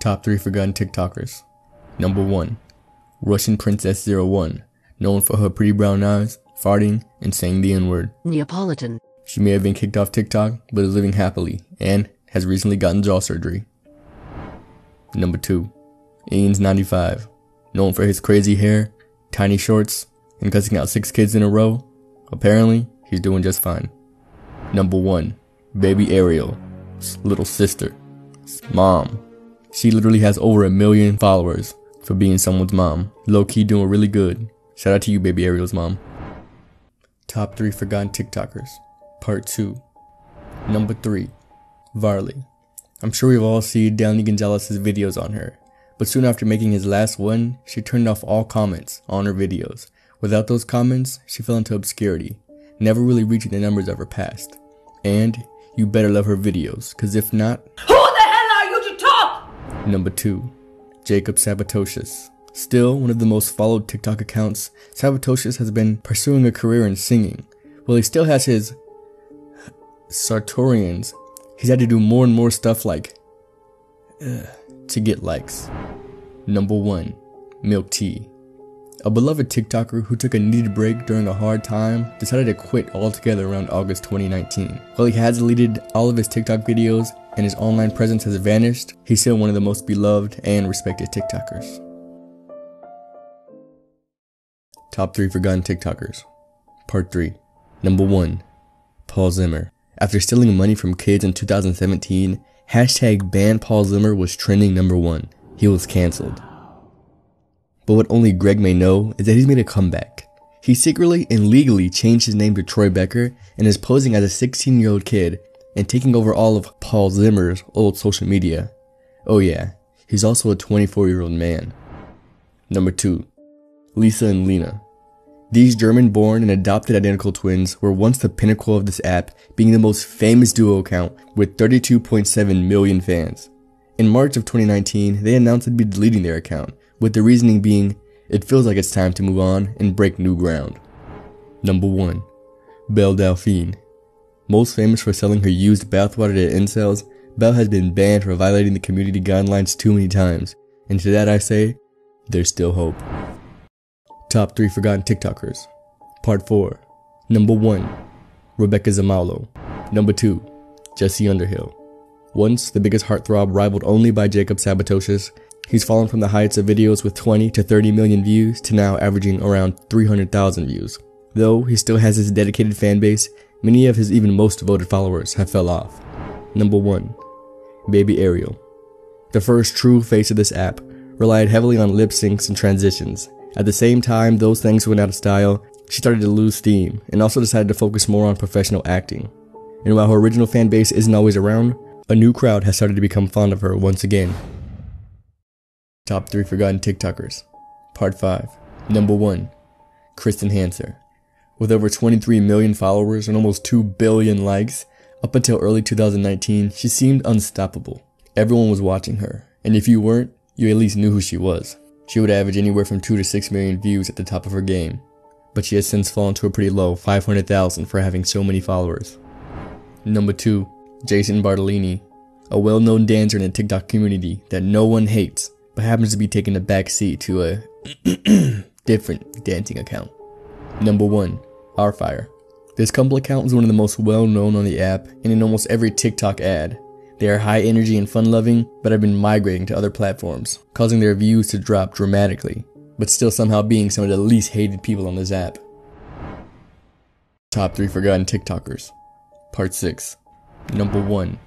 Top 3 forgotten TikTokers. Number 1. Russian Princess 01, known for her pretty brown eyes, farting, and saying the N-word. Neapolitan. She may have been kicked off TikTok, but is living happily, and has recently gotten jaw surgery. Number 2. Ian's95, known for his crazy hair, tiny shorts, and cussing out 6 kids in a row. Apparently, he's doing just fine. Number 1. Baby Arielle, little sister, mom. She literally has over 1 million followers for being someone's mom. Low-key doing really good. Shout out to you, baby Arielle's mom. Top 3 forgotten TikTokers. Part 2. Number 3. Varley. I'm sure we've all seen Danny Gonzalez's videos on her, but soon after making his last one, she turned off all comments on her videos. Without those comments, she fell into obscurity, never really reaching the numbers of her past. And you better love her videos, cause if not, Who the hell are you to talk? Number 2. Jacob Sabatocious. Still one of the most followed TikTok accounts, Sabatocious has been pursuing a career in singing. While he still has his sartorians, he's had to do more and more stuff like to get likes. Number 1. Milk Tea. A beloved TikToker who took a needed break during a hard time decided to quit altogether around August 2019. While he has deleted all of his TikTok videos and his online presence has vanished, he's still one of the most beloved and respected TikTokers. Top 3 forgotten TikTokers. Part 3. Number 1. Paul Zimmer. After stealing money from kids in 2017, hashtag ban Paul Zimmer was trending number 1. He was cancelled. But what only Greg may know is that he's made a comeback. He secretly and legally changed his name to Troy Becker and is posing as a 16-year-old kid and taking over all of Paul Zimmer's old social media. Oh yeah, he's also a 24-year-old man. Number 2. Lisa and Lena. These German-born and adopted identical twins were once the pinnacle of this app, being the most famous duo account with 32.7 million fans. In March of 2019, they announced they'd be deleting their account, with the reasoning being, it feels like it's time to move on and break new ground. Number 1. Belle Delphine. Most famous for selling her used bathwater to incels, Belle has been banned for violating the community guidelines too many times, and to that I say, there's still hope. Top 3 forgotten TikTokers. Part 4. Number 1. Rebecca Zamalo. Number 2. Jesse Underhill. Once the biggest heartthrob rivaled only by Jacob Sabatocious, he's fallen from the heights of videos with 20 to 30 million views to now averaging around 300,000 views. Though he still has his dedicated fan base, many of his even most devoted followers have fell off. Number 1. Baby Arielle. The first true face of this app relied heavily on lip syncs and transitions. At the same time those things went out of style, she started to lose steam and also decided to focus more on professional acting. And while her original fan base isn't always around, a new crowd has started to become fond of her once again. Top 3 forgotten TikTokers. Part 5. Number 1. Kristen Hanser. With over 23 million followers and almost 2 billion likes, up until early 2019, she seemed unstoppable. Everyone was watching her, and if you weren't, you at least knew who she was. She would average anywhere from 2 to 6 million views at the top of her game, but she has since fallen to a pretty low 500,000 for having so many followers. Number 2. Jason Bartolini. A well-known dancer in the TikTok community that no one hates, but happens to be taking a back seat to a different dancing account. Number 1. Rfire. This couple account is one of the most well-known on the app and in almost every TikTok ad. They are high energy and fun-loving, but have been migrating to other platforms, causing their views to drop dramatically, but still somehow being some of the least hated people on this app. Top 3 forgotten TikTokers. Part 6. Number 1.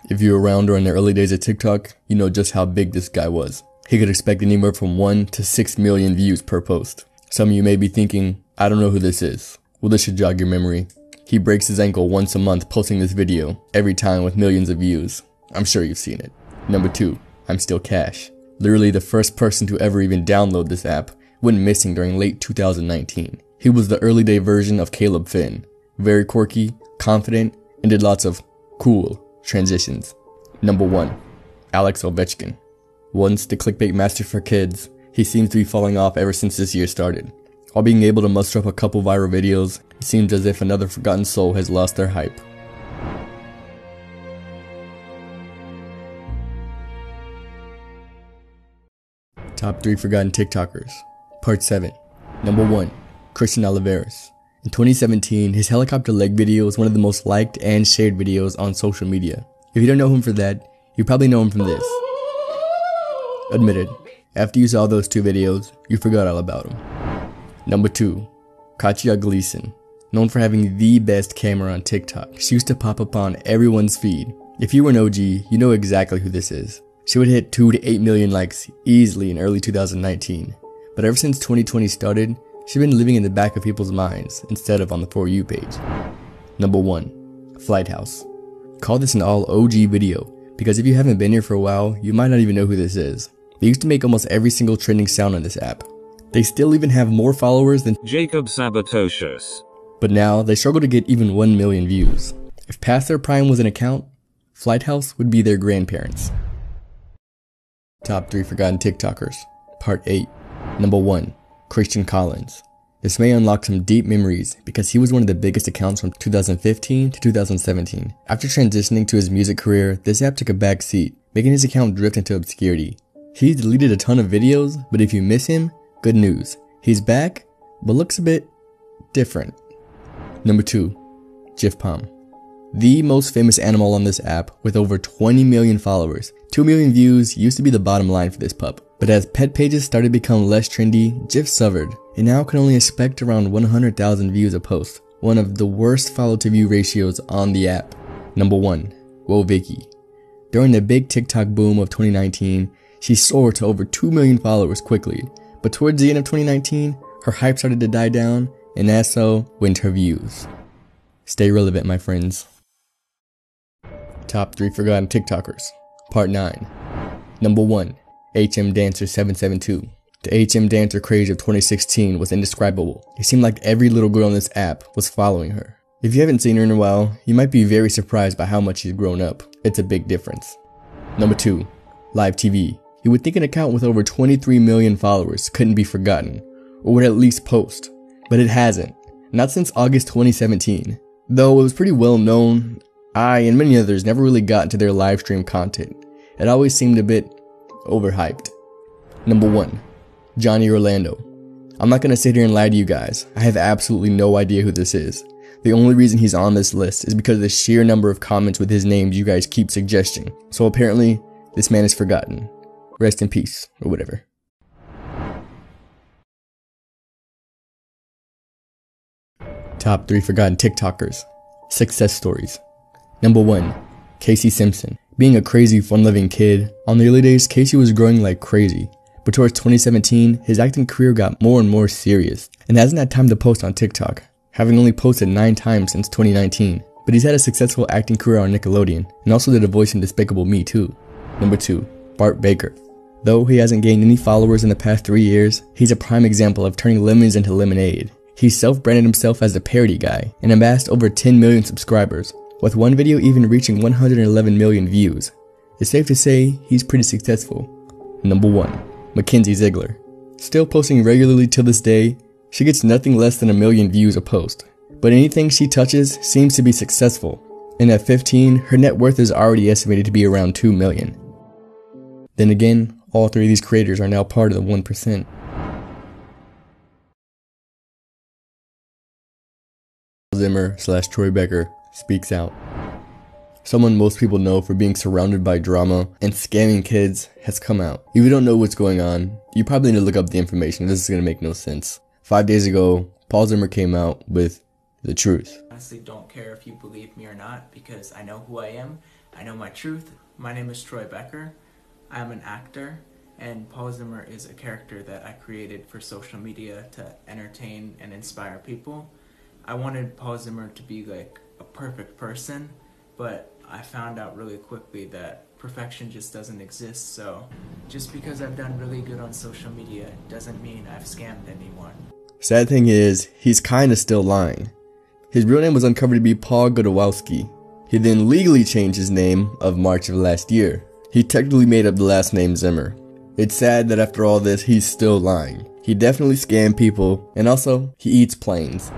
If you were around during the early days of TikTok, you know just how big this guy was. He could expect anywhere from 1 to 6 million views per post. Some of you may be thinking, I don't know who this is. Well, this should jog your memory. He breaks his ankle once a month posting this video, every time with millions of views. I'm sure you've seen it. Number 2. I'm Still Cash. Literally the first person to ever even download this app, went missing during late 2019. He was the early day version of Caleb Finn. Very quirky, confident, and did lots of cool transitions. Number 1. Alex Ovechkin. Once the clickbait master for kids, he seems to be falling off ever since this year started. While being able to muster up a couple viral videos, it seems as if another forgotten soul has lost their hype. Top 3 Forgotten TikTokers. Part 7. Number 1. Christian Olivares. In 2017, his helicopter leg video was one of the most liked and shared videos on social media. If you don't know him for that, you probably know him from this. Admit it, after you saw those 2 videos, you forgot all about him. Number 2. Katya Gleason. Known for having the best camera on TikTok, she used to pop up on everyone's feed. If you were an OG, you know exactly who this is. She would hit 2 to 8 million likes easily in early 2019. But ever since 2020 started, she's been living in the back of people's minds instead of on the For You page. Number 1. Flight House. Call this an all OG video, because if you haven't been here for a while, you might not even know who this is. They used to make almost every single trending sound on this app. They still even have more followers than Jacob Sabatocious. But now, they struggle to get even 1 million views. If past their prime was an account, Flight House would be their grandparents. Top 3 Forgotten TikTokers. Part 8. Number 1. Christian Collins. This may unlock some deep memories because he was one of the biggest accounts from 2015 to 2017. After transitioning to his music career, this app took a back seat, making his account drift into obscurity. He's deleted a ton of videos, but if you miss him, good news. He's back, but looks a bit different. Number 2. GIF-Palm. The most famous animal on this app with over 20 million followers. 2 million views used to be the bottom line for this pup. But as pet pages started to become less trendy, GIF suffered, and now can only expect around 100,000 views a post. One of the worst follow to view ratios on the app. Number 1. Whoa Vicky. During the big TikTok boom of 2019, she soared to over 2 million followers quickly. But towards the end of 2019, her hype started to die down, and as so went her views. Stay relevant, my friends. Top 3 Forgotten TikTokers. Part 9. Number 1. HM Dancer 772. The HM Dancer craze of 2016 was indescribable. It seemed like every little girl on this app was following her. If you haven't seen her in a while, you might be very surprised by how much she's grown up. It's a big difference. Number 2. Live TV. You would think an account with over 23 million followers couldn't be forgotten, or would at least post. But it hasn't. Not since August 2017. Though it was pretty well known, I and many others never really got into their live stream content. It always seemed a bit overhyped. Number 1. Johnny Orlando. I'm not gonna sit here and lie to you guys. I have absolutely no idea who this is. The only reason he's on this list is because of the sheer number of comments with his name you guys keep suggesting. So apparently, this man is forgotten. Rest in peace, or whatever. Top 3 Forgotten TikTokers. Success stories. Number 1. Casey Simpson. Being a crazy, fun-loving kid, on the early days, Casey was growing like crazy. But towards 2017, his acting career got more and more serious, and hasn't had time to post on TikTok, having only posted 9 times since 2019. But he's had a successful acting career on Nickelodeon, and also did a voice in Despicable Me too. Number 2. Bart Baker. Though he hasn't gained any followers in the past 3 years, he's a prime example of turning lemons into lemonade. He self-branded himself as the parody guy, and amassed over 10 million subscribers, with one video even reaching 111 million views. It's safe to say he's pretty successful. Number 1. Mckenzie Ziggler. Still posting regularly till this day, she gets nothing less than 1 million views a post. But anything she touches seems to be successful, and at 15, her net worth is already estimated to be around 2 million. Then again, all 3 of these creators are now part of the 1%. Zimmer / Troy Becker speaks out. Someone most people know for being surrounded by drama and scamming kids has come out. If you don't know what's going on, you probably need to look up the information. This is going to make no sense. 5 days ago, Paul Zimmer came out with the truth. I honestly don't care if you believe me or not, because I know who I am. I know my truth. My name is Troy Becker. I am an actor, and Paul Zimmer is a character that I created for social media to entertain and inspire people. I wanted Paul Zimmer to be like a perfect person, but I found out really quickly that perfection just doesn't exist. So just because I've done really good on social media doesn't mean I've scammed anyone. Sad thing is, he's kinda still lying. His real name was uncovered to be Paul Godowski. He then legally changed his name of March of last year. He technically made up the last name Zimmer. It's sad that after all this, he's still lying. He definitely scammed people, and also, he eats planes.